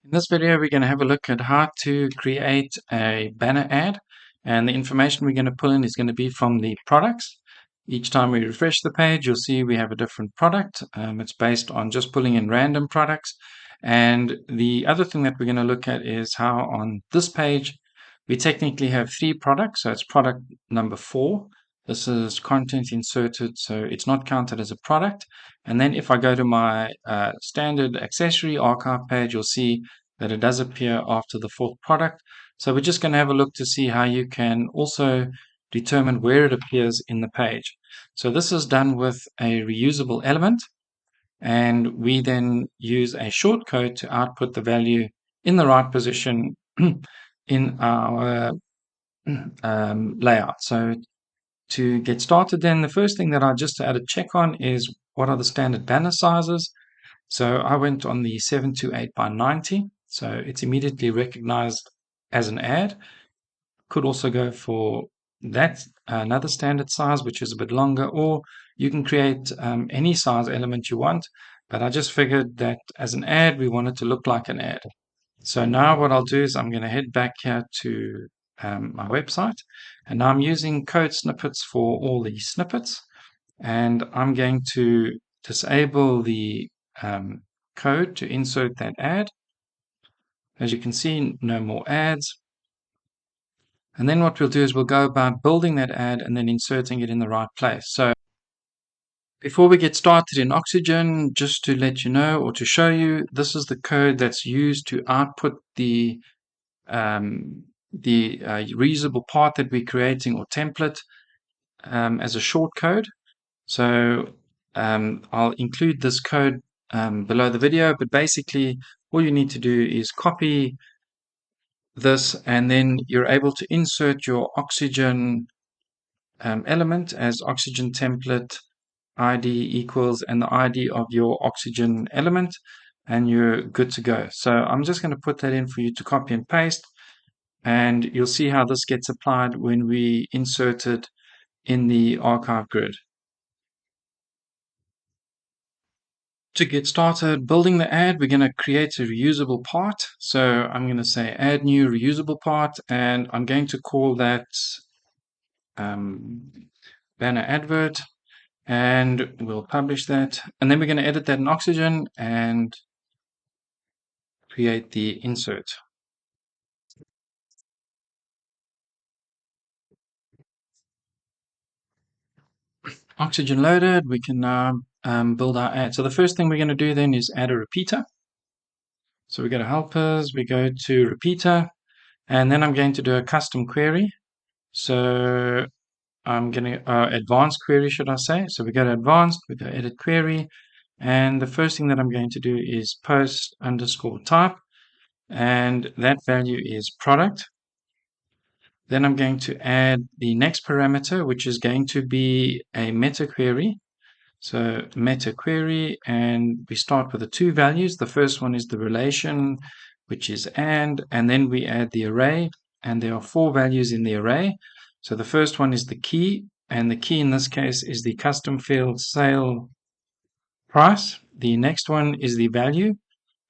In this video, we're going to have a look at how to create a banner ad, and the information we're going to pull in is going to be from the products. Each time we refresh the page, you'll see we have a different product. It's based on just pulling in random products. And the other thing that we're going to look at is how on this page, we technically have 3 products. So it's product number 4. This is content inserted, so it's not counted as a product. And then if I go to my standard accessory archive page, you'll see that it does appear after the 4th product. So we're just going to have a look to see how you can also determine where it appears in the page. So this is done with a reusable element, and we then use a shortcode to output the value in the right position in our layout. So to get started, then the first thing that I just add a check on is what are the standard banner sizes. So I went on the 728 by 90, so it's immediately recognized as an ad. Could also go for that another standard size, which is a bit longer, or you can create any size element you want. But I just figured that as an ad, we want it to look like an ad. So now what I'll do is I'm going to head back here to my website, and now I'm using code snippets for all the snippets, and I'm going to disable the code to insert that ad. As you can see, no more ads. And then what we'll do is we'll go about building that ad and then inserting it in the right place. So before we get started in Oxygen, just to let you know or to show you, this is the code that's used to output the reusable part that we're creating or template as a short code. So I'll include this code below the video, but basically all you need to do is copy this, and then you're able to insert your Oxygen element as Oxygen template ID equals and the ID of your Oxygen element, and you're good to go. So I'm just going to put that in for you to copy and paste, and you'll see how this gets applied when we insert it in the archive grid. To get started building the ad, we're going to create a reusable part. So I'm going to say add new reusable part, and I'm going to call that banner advert, and we'll publish that. And then we're going to edit that in Oxygen and create the insert. Oxygen loaded, we can now build our ad. So the first thing we're going to do then is add a repeater. So we go to helpers, we go to repeater, and then I'm going to do a custom query. So I'm going to advanced query, should I say. So we go to advanced, we go edit query, and the first thing that I'm going to do is post underscore type, and that value is product. Then I'm going to add the next parameter, which is going to be a meta query. So meta query, and we start with the 2 values. The first one is the relation, which is and then we add the array, and there are 4 values in the array. So the first one is the key, and the key in this case is the custom field sale price. The next one is the value,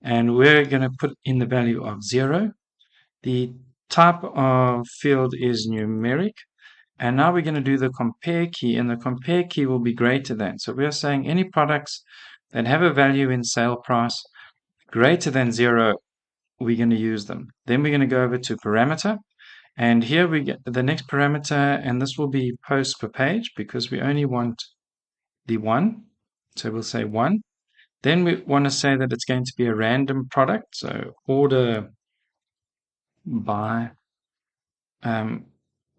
and we're going to put in the value of 0. The type of field is numeric. And now we're going to do the compare key, and the compare key will be greater than. So we are saying any products that have a value in sale price greater than 0, we're going to use them. Then we're going to go over to parameter. And here we get the next parameter, and this will be post per page because we only want the 1. So we'll say 1. Then we want to say that it's going to be a random product. So order by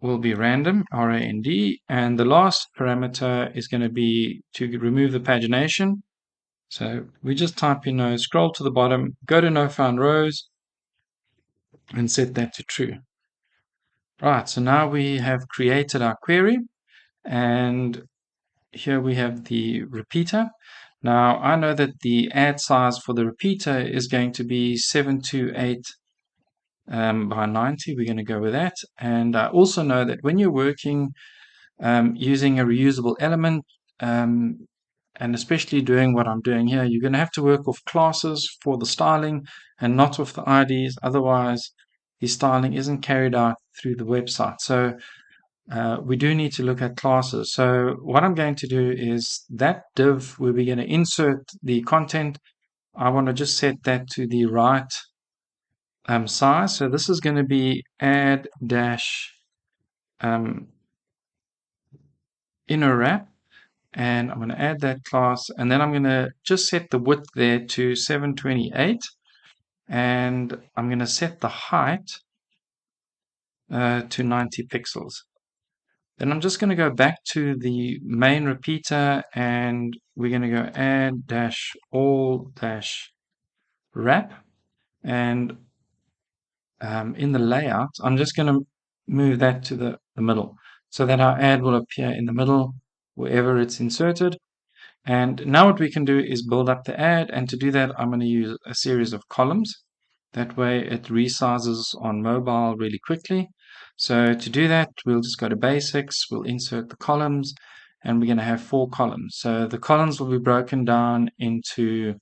will be random, R-A-N-D, and the last parameter is going to be to remove the pagination. So we just type in no, scroll to the bottom, go to no found rows, and set that to true. Right, so now we have created our query, and here we have the repeater. Now I know that the ad size for the repeater is going to be 728 by 90. We're going to go with that. And I also know that when you're working using a reusable element, and especially doing what I'm doing here, you're going to have to work off classes for the styling and not off the IDs. Otherwise, the styling isn't carried out through the website. So we do need to look at classes. So what I'm going to do is that div where we're going to insert the content, I want to just set that to the right size. So this is going to be add dash inner wrap, and I'm going to add that class, and then I'm going to just set the width there to 728, and I'm going to set the height to 90 pixels. Then I'm just going to go back to the main repeater, and we're going to go add dash all dash wrap, and in the layout I'm just going to move that to the middle so that our ad will appear in the middle wherever it's inserted. And now what we can do is build up the ad, and to do that I'm going to use a series of columns. That way it resizes on mobile really quickly. So to do that, we'll just go to basics, we'll insert the columns, and we're going to have 4 columns. So the columns will be broken down into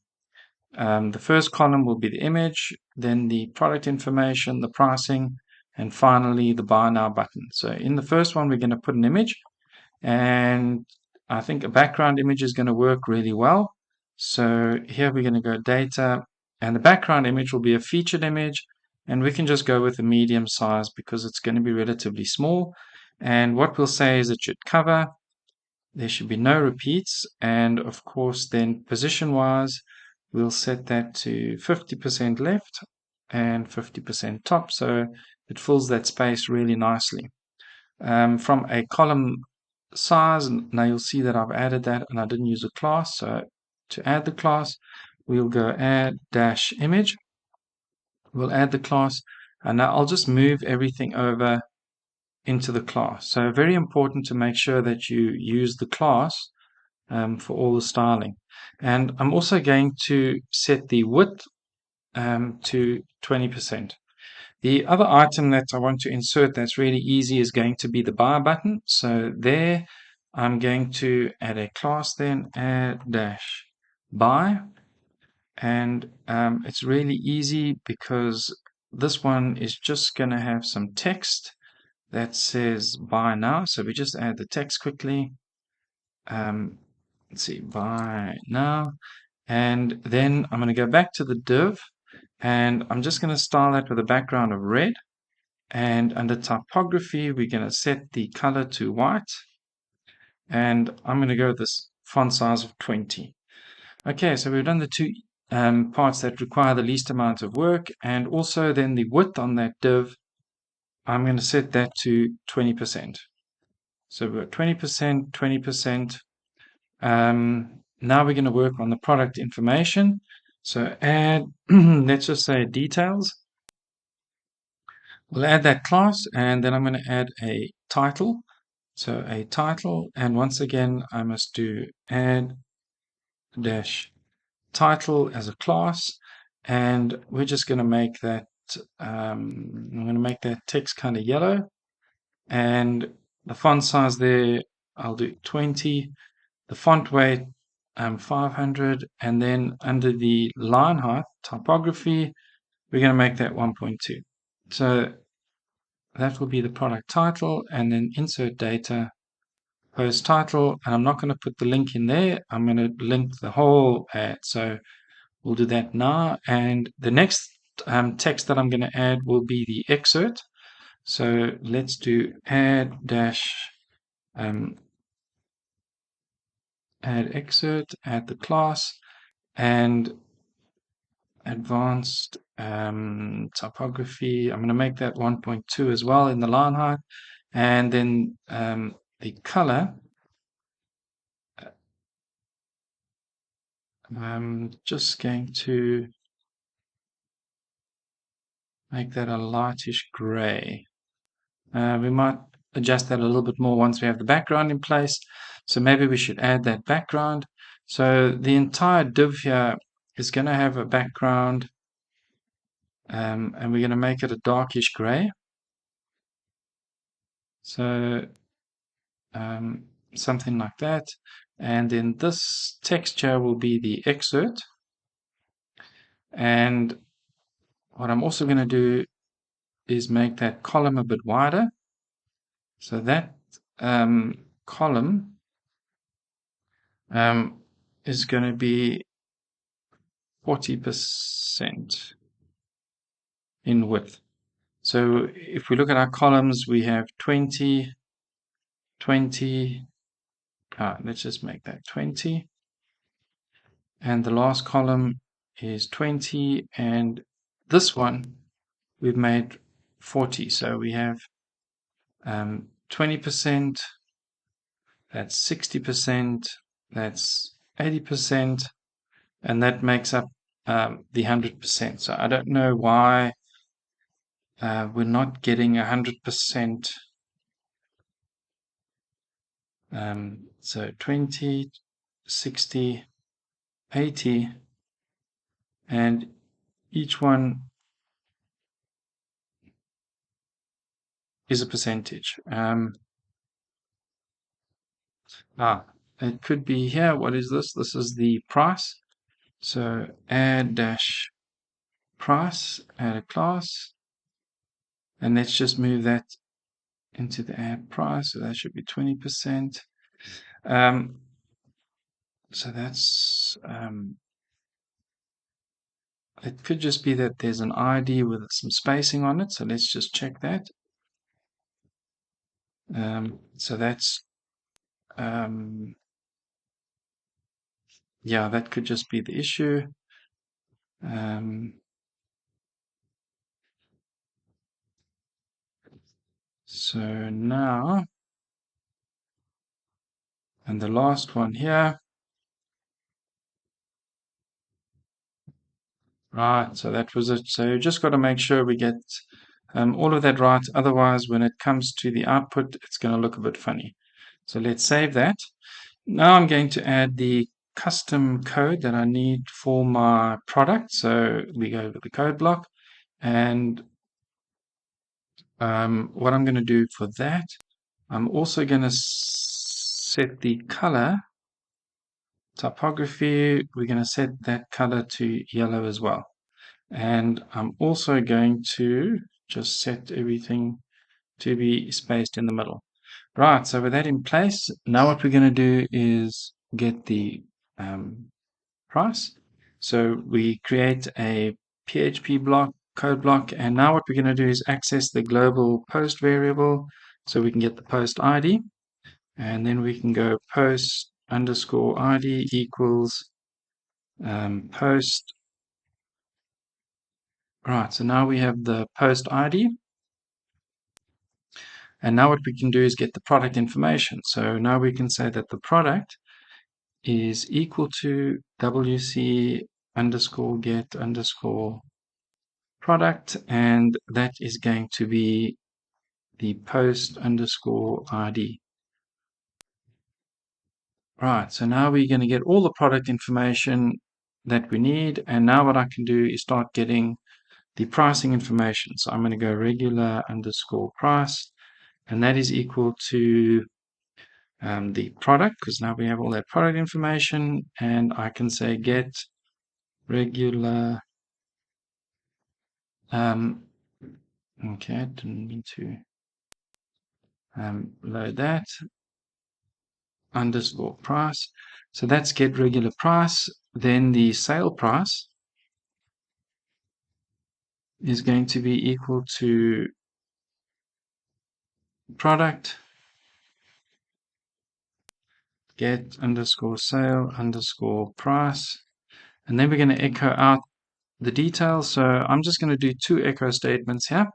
the first column will be the image, then the product information, the pricing, and finally the buy now button. So in the first one, we're going to put an image, and I think a background image is going to work really well. So here we're going to go data, and the background image will be a featured image, and we can just go with a medium size because it's going to be relatively small. And what we'll say is it should cover, there should be no repeats, and of course then position wise we'll set that to 50% left and 50% top, so it fills that space really nicely. From a column size, now you'll see that I've added that and I didn't use a class. So to add the class, we'll go add dash image, we'll add the class, and now I'll just move everything over into the class. So very important to make sure that you use the class for all the styling. And I'm also going to set the width to 20%. The other item that I want to insert that's really easy is going to be the buy button. So there I'm going to add a class, then add dash buy, and it's really easy because this one is just going to have some text that says buy now. So we just add the text quickly. Let's see, buy now, and then I'm going to go back to the div, and I'm just going to style that with a background of red. And under typography, we're going to set the color to white, and I'm going to go with this font size of 20. Okay, so we've done the two parts that require the least amount of work, and also then the width on that div, I'm going to set that to 20%. So we're at 20%, 20%. Now we're going to work on the product information. So add, let's just say details. We'll add that class, and then I'm going to add a title. So a title, and once again, I must do add dash title as a class, and we're just going to make that, I'm going to make that text kind of yellow, and the font size there, I'll do 20, the font weight 500, and then under the line height typography, we're going to make that 1.2. So that will be the product title, and then insert data, post title, and I'm not going to put the link in there. I'm going to link the whole ad. So we'll do that now. And the next text that I'm going to add will be the excerpt. So let's do add dash add excerpt, add the class, and advanced typography. I'm going to make that 1.2 as well in the line height, and then the color, I'm just going to make that a lightish gray. We might adjust that a little bit more once we have the background in place. So maybe we should add that background. So the entire div here is going to have a background, and we're going to make it a darkish gray. So something like that. and then this texture will be the excerpt. And what I'm also going to do is make that column a bit wider. So that column is going to be 40% in width. So if we look at our columns, we have 20, 20. Let's just make that 20. And the last column is 20. And this one we've made 40. So we have 20%, that's 60%, that's 80%, and that makes up the 100%. So I don't know why we're not getting 100%. So 20, 60, 80, and each one is a percentage. It could be here. What is this? This is the price. So add dash price, add a class, and let's just move that into the add price. So that should be 20%. So that's it could just be that there's an ID with some spacing on it. So let's just check that. So that's yeah, that could just be the issue. So now, and the last one here. Right, so that was it. So you just got to make sure we get all of that right. Otherwise, when it comes to the output, it's going to look a bit funny. So let's save that. Now I'm going to add the custom code that I need for my product. So we go over the code block, and what I'm going to do for that, I'm also going to set the color typography. We're going to set that color to yellow as well. And I'm also going to just set everything to be spaced in the middle. Right, so with that in place, now what we're going to do is get the price. So we create a PHP block, code block, and now what we're going to do is access the global post variable so we can get the post ID. And then we can go post underscore ID equals post. Right, so now we have the post ID. And now what we can do is get the product information. So now we can say that the product is equal to WC underscore get underscore product, and that is going to be the post underscore ID. Right, so now we're going to get all the product information that we need, and now what I can do is start getting the pricing information. So I'm going to go regular underscore price, and that is equal to the product, because now we have all that product information, and I can say get regular okay, didn't mean to load that underscore price. So that's get regular price. Then the sale price is going to be equal to product get underscore sale underscore price, and then we're going to echo out the details. So I'm just going to do two echo statements here,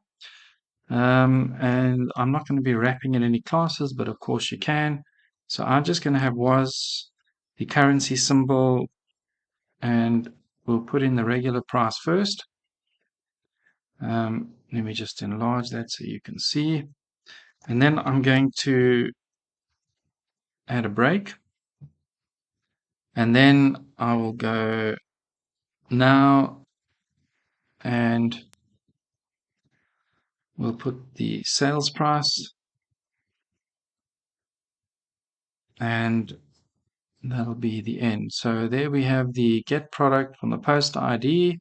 and I'm not going to be wrapping in any classes, but of course you can. So I'm just going to have was the currency symbol, and we'll put in the regular price first. Let me just enlarge that so you can see. And then I'm going to add a break. And then I will go now, and we'll put the sales price. And that'll be the end. So there we have the get product from the post ID,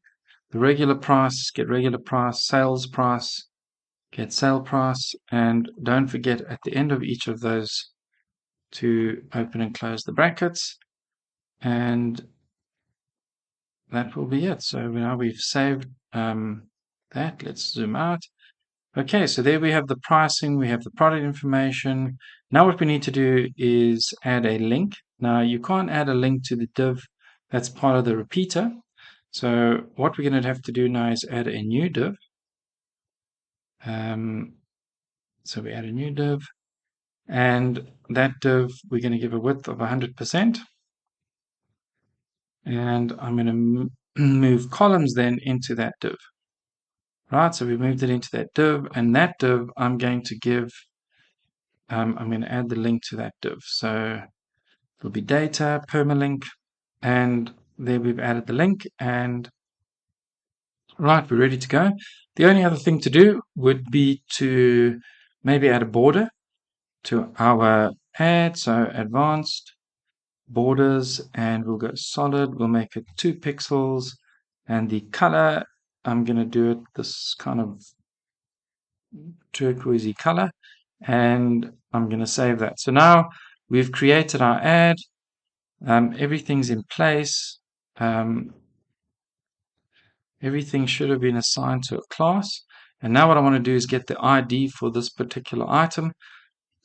the regular price, get regular price, sales price, get sale price, and don't forget at the end of each of those to open and close the brackets, and that will be it. So now we've saved that. Let's zoom out. Okay, so there we have the pricing, we have the product information. Now what we need to do is add a link. Now you can't add a link to the div that's part of the repeater. So what we're going to have to do now is add a new div. So we add a new div, and that div we're going to give a width of 100%. And I'm going to move columns then into that div. Right, so we moved it into that div, and that div I'm going to give, I'm going to add the link to that div. So it'll be data, permalink, and there we've added the link, and right, we're ready to go. The only other thing to do would be to maybe add a border to our ad. So advanced borders, and we'll go solid. We'll make it 2 pixels, and the color, I'm going to do it this kind of turquoisey color, and I'm going to save that. So now we've created our ad. Everything's in place. Everything should have been assigned to a class. And now what I want to do is get the ID for this particular item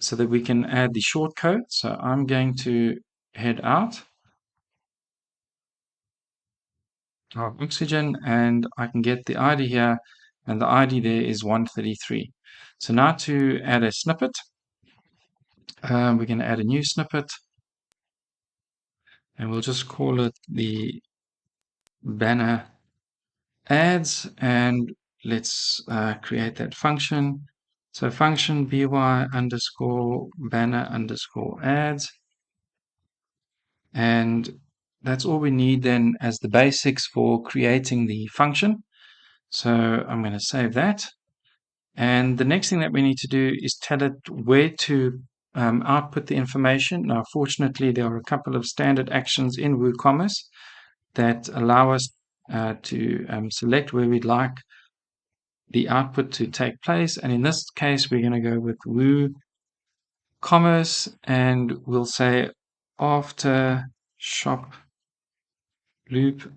so that we can add the shortcode. So I'm going to head out of Oxygen, and I can get the ID here, and the ID there is 133. So now to add a snippet, we're going to add a new snippet, and we'll just call it the banner ads, and let's create that function. So function by underscore banner underscore ads, and that's all we need then as the basics for creating the function. So I'm going to save that, and the next thing that we need to do is tell it where to output the information. Now fortunately there are a couple of standard actions in WooCommerce that allow us to select where we'd like the output to take place, and in this case we're going to go with WooCommerce, and we'll say after shop loop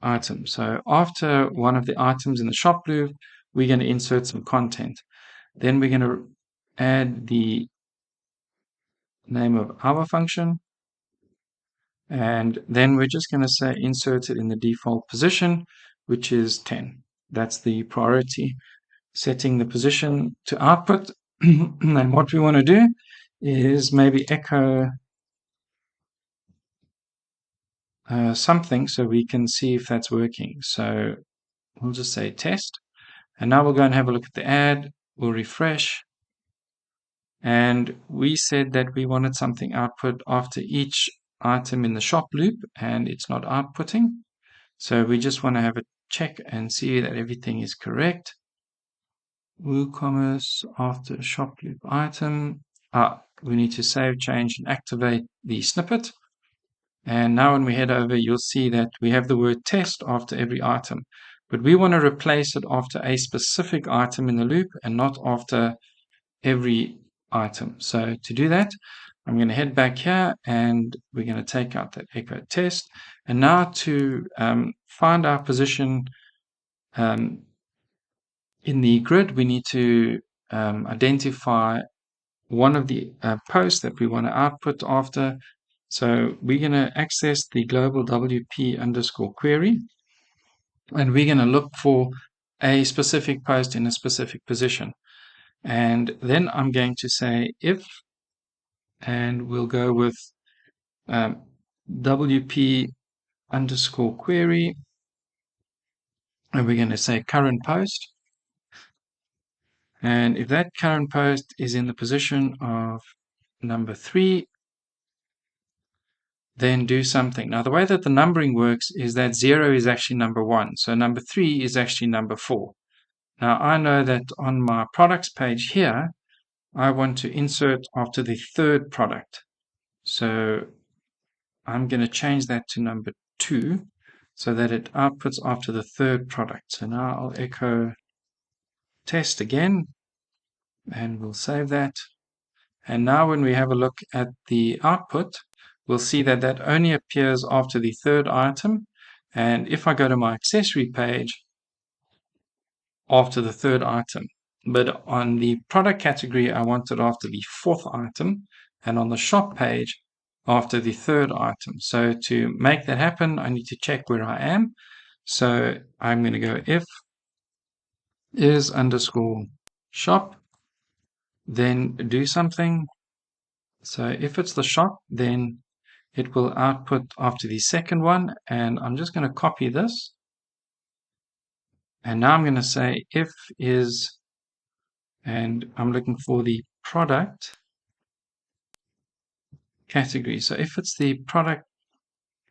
item. So after one of the items in the shop loop, we're going to insert some content. Then we're going to add the name of our function, and then we're just going to say insert it in the default position, which is 10. That's the priority, setting the position to output. And what we want to do is maybe echo something so we can see if that's working. So we'll just say test, and now we'll go and have a look at the ad. We'll refresh, and we said that we wanted something output after each item in the shop loop, and it's not outputting. So we just want to have a check and see that everything is correct. WooCommerce after shop loop item. We need to save, change, and activate the snippet. And now when we head over, you'll see that we have the word test after every item. But we want to replace it after a specific item in the loop and not after every item. So to do that, I'm going to head back here, and we're going to take out that echo test. And now to find our position in the grid, we need to identify one of the posts that we want to output after. So we're going to access the global WP underscore query, and we're going to look for a specific post in a specific position. And then I'm going to say if, and we'll go with WP underscore query, and we're going to say current post. And if that current post is in the position of number 3, then do something. Now, the way that the numbering works is that 0 is actually number 1. So number 3 is actually number 4. Now, I know that on my products page here, I want to insert after the 3rd product. So I'm going to change that to number 2 so that it outputs after the third product. So now I'll echo test again, and we'll save that. And now when we have a look at the output, we'll see that that only appears after the third item. And if I go to my accessory page, after the third item. But on the product category, I want it after the fourth item. And on the shop page, after the third item. So to make that happen, I need to check where I am. So I'm going to go if is underscore shop, then do something. So if it's the shop, then it will output after the second one. And I'm just going to copy this. And now I'm going to say if is, and I'm looking for the product category. So if it's the product,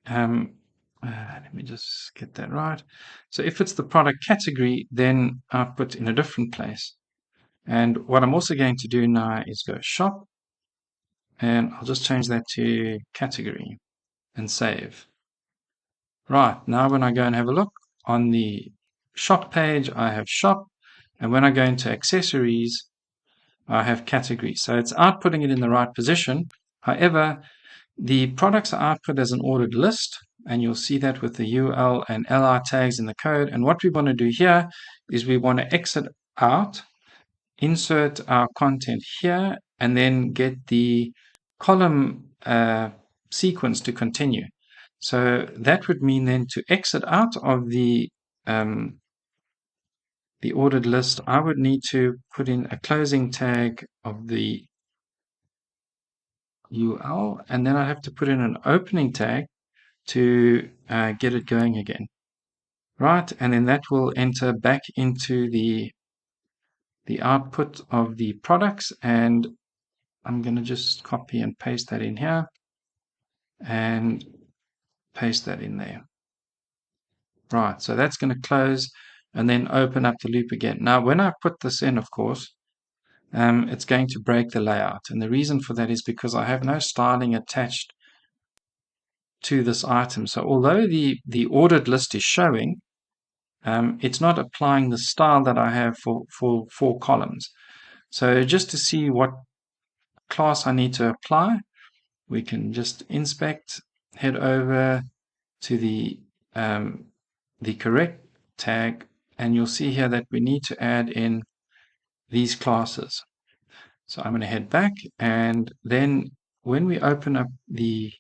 let me just get that right. So if it's the product category, then output in a different place. And what I'm also going to do now is go shop, and I'll just change that to category and save. Right, now when I go and have a look on the shop page, I have shop, and when I go into accessories, I have category. So it's outputting it in the right position. However, the products are output as an ordered list, and you'll see that with the UL and LI tags in the code. And what we want to do here is we want to exit out, insert our content here, and then get the column sequence to continue. So that would mean then to exit out of the ordered list, I would need to put in a closing tag of the UL, and then I have to put in an opening tag to get it going again. Right, and then that will enter back into the output of the products, and I'm going to just copy and paste that in here and paste that in there. Right, so that's going to close and then open up the loop again. Now, when I put this in, of course, it's going to break the layout. And the reason for that is because I have no styling attached to this item. So although the ordered list is showing, it's not applying the style that I have for 4 columns. So just to see what class I need to apply, we can just inspect, head over to the correct tag, and you'll see here that we need to add in these classes. So I'm going to head back, and then when we open up the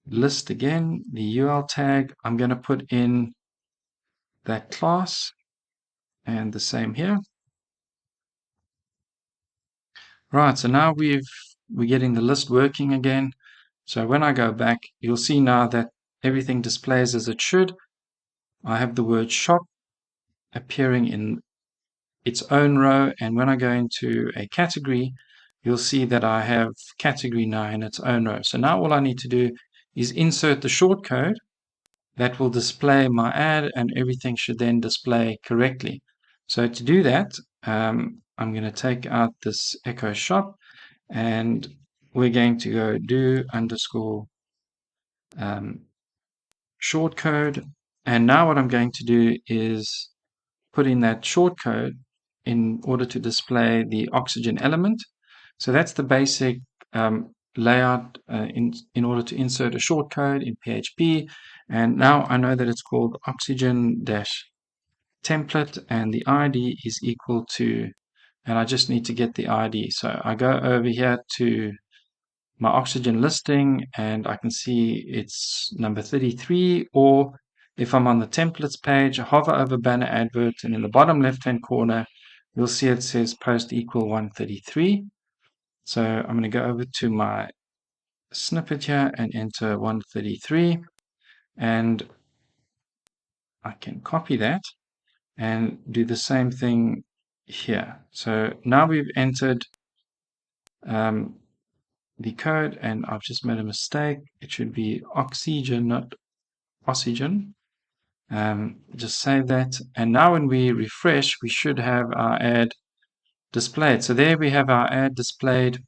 list again, the UL tag, I'm going to put in that class, and the same here. Right, so now we're getting the list working again. So when I go back, you'll see now that everything displays as it should. I have the word shop appearing in its own row, and when I go into a category, you'll see that I have category now in its own row. So now all I need to do is insert the shortcode that will display my ad, and everything should then display correctly. So to do that, I'm going to take out this echo shop, and we're going to go do underscore shortcode. And now what I'm going to do is put in that shortcode in order to display the oxygen element. So that's the basic layout in order to insert a shortcode in PHP. And now I know that it's called oxygen-template, and the ID is equal to, and I just need to get the ID. So I go over here to my oxygen listing, and I can see it's number 33, or if I'm on the templates page, hover over banner advert, and in the bottom left-hand corner, you'll see it says post equal 133. So I'm going to go over to my snippet here and enter 133, and I can copy that and do the same thing here. So now we've entered the code, and I've just made a mistake. It should be oxygen, not oxygen. Just save that, and now when we refresh, we should have our ad displayed. So there we have our ad displayed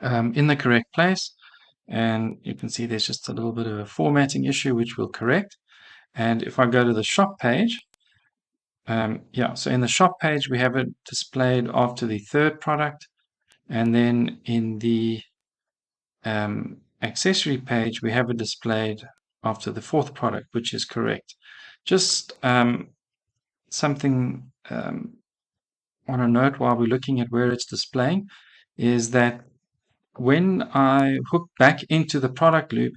in the correct place. and you can see there's just a little bit of a formatting issue which we'll correct. And if I go to the shop page, so in the shop page we have it displayed after the third product, and then in the accessory page we have it displayed after the fourth product, which is correct. Just something on a note while we're looking at where it's displaying is that when I hook back into the product loop,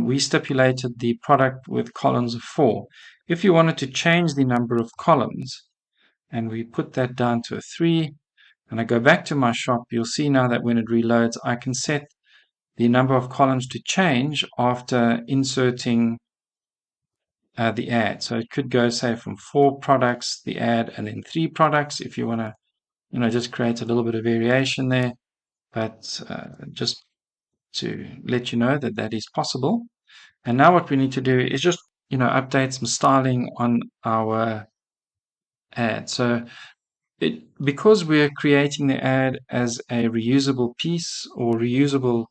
we stipulated the product with columns of 4. If you wanted to change the number of columns, and we put that down to a 3, and I go back to my shop, you'll see now that when it reloads, I can set the number of columns to change after inserting the ad. So it could go, say, from 4 products, the ad, and then 3 products if you want to, just create a little bit of variation there. But just to let you know that that is possible. And now what we need to do is just, update some styling on our ad. So because we're creating the ad as a reusable piece or reusable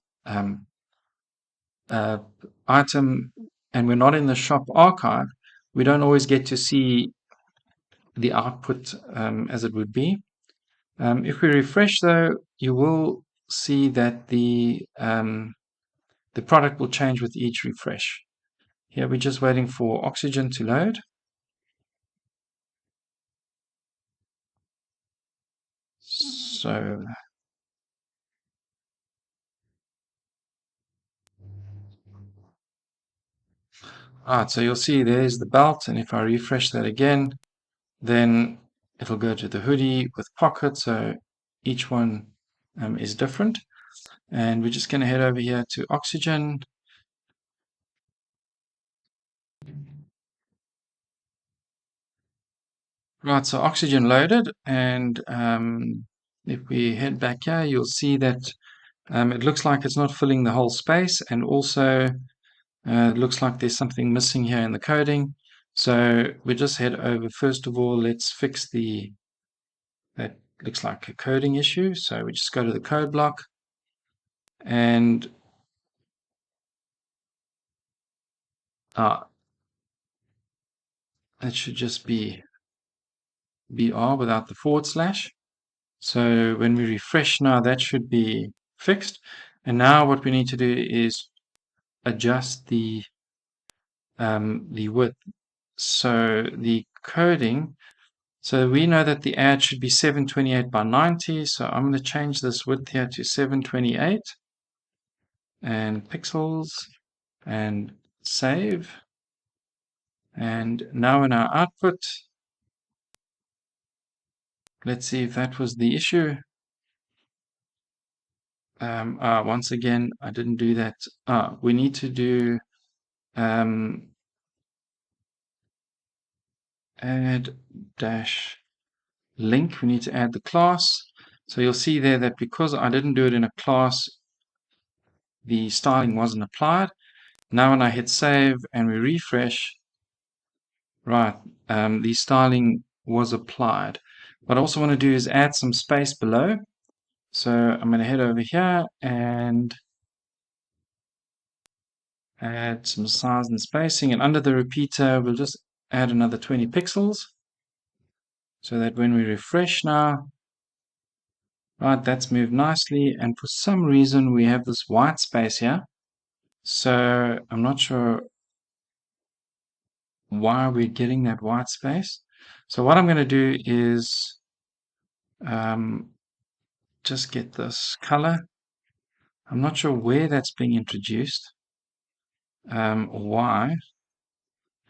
item, and we're not in the shop archive, we don't always get to see the output as it would be. If we refresh, though, you will see that the product will change with each refresh. Here we're just waiting for Oxygen to load. So so you'll see there's the belt, and if I refresh that again, then it'll go to the hoodie with pockets, so each one is different. And we're just going to head over here to Oxygen. Right, so Oxygen loaded, and if we head back here, you'll see that it looks like it's not filling the whole space, and also it looks like there's something missing here in the coding. So we just head over. First of all, let's fix that looks like a coding issue. So we just go to the code block, and it should just be BR without the forward slash. So when we refresh now, that should be fixed. And now what we need to do is adjust the width. So the coding, so we know that the ad should be 728 by 90. So I'm going to change this width here to 728 and pixels and save. And now in our output, let's see if that was the issue. Once again, I didn't do that. We need to do add dash link. We need to add the class. So you'll see there that because I didn't do it in a class, the styling wasn't applied. Now when I hit save and we refresh, right, the styling was applied. What I also want to do is add some space below. So I'm going to head over here and add some size and spacing, and under the repeater we'll just add another 20 pixels so that when we refresh now, right, that's moved nicely, and for some reason we have this white space here. So I'm not sure why we're getting that white space. So what I'm going to do is just get this color. I'm not sure where that's being introduced or why.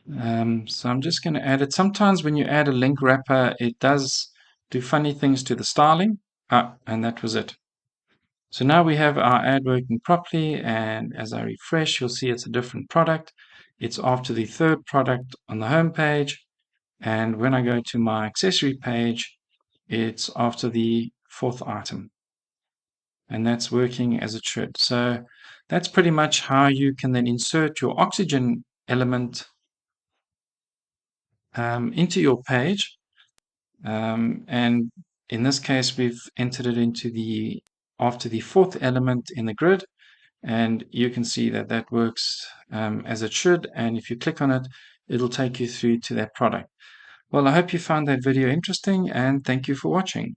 So I'm just going to add it. Sometimes when you add a link wrapper, it does do funny things to the styling. And that was it. So now we have our ad working properly, and as I refresh, you'll see it's a different product. It's after the third product on the home page, and when I go to my accessory page, it's after the fourth item, and that's working as it should. So that's pretty much how you can then insert your Oxygen element into your page, and in this case we've entered it into after the fourth element in the grid, and you can see that that works as it should. And if you click on it, it'll take you through to that product. Well, I hope you found that video interesting, and thank you for watching.